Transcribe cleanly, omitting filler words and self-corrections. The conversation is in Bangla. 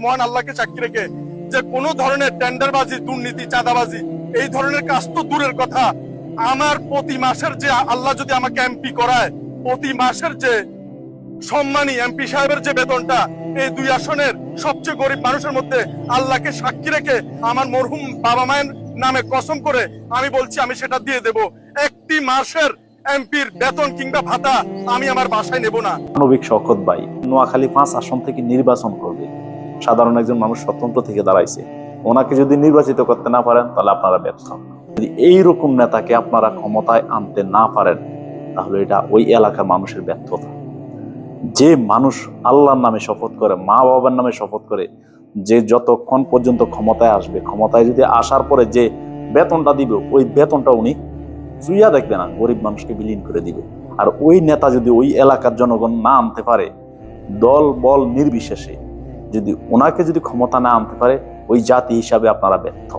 মহান আল্লাহকে সাক্ষী রেখে যে কোনো ধরনের টেন্ডারবাজি, দুর্নীতি, চাঁদাবাজি এই ধরনের কাজ তো দূরের কথা, আমার প্রতি মাসের যে আল্লাহ যদি আমাকে এমপি করায়, প্রতি মাসের যে সম্মানী এমপি সাহেবের যে বেতনটা, এই 2 আসনের সবচেয়ে গরিব মানুষের মধ্যে আল্লাহকে সাক্ষী রেখে আমার মরহুম বাবা মায়ের নামে কসম করে আমি বলছি আমি সেটা দিয়ে দেব। একটি মাসের এমপির বেতন কিংবা ভাতা আমি আমার বাসায় নেব না। মানবিক শওকত ভাই নোয়াখালী 5 আসন থেকে নির্বাচন করবে, সাধারণ একজন মানুষ স্বতন্ত্র থেকে দাঁড়াইছে, ওনাকে যদি নির্বাচিত করতে না পারেন তাহলে আপনারা ব্যর্থ। যদি এইরকম নেতাকে আপনারা ক্ষমতায় আনতে না পারেন তাহলে এটা ওই এলাকার মানুষের ব্যর্থতা। যে মানুষ আল্লাহর নামে শপথ করে, মা বাবার নামে শপথ করে, যে যতক্ষণ পর্যন্ত ক্ষমতায় আসবে, ক্ষমতায় যদি আসার পরে যে বেতনটা দিবে ওই বেতনটা উনি চুইয়া দেখবে না, গরিব মানুষকে বিলীন করে দিবে। আর ওই নেতা যদি ওই এলাকার জনগণ না আনতে পারে, দল বল নির্বিশেষে যদি ওনাকে যদি ক্ষমতা না আনতে পারে, ওই জাতি হিসাবে আপনারা ব্যর্থ।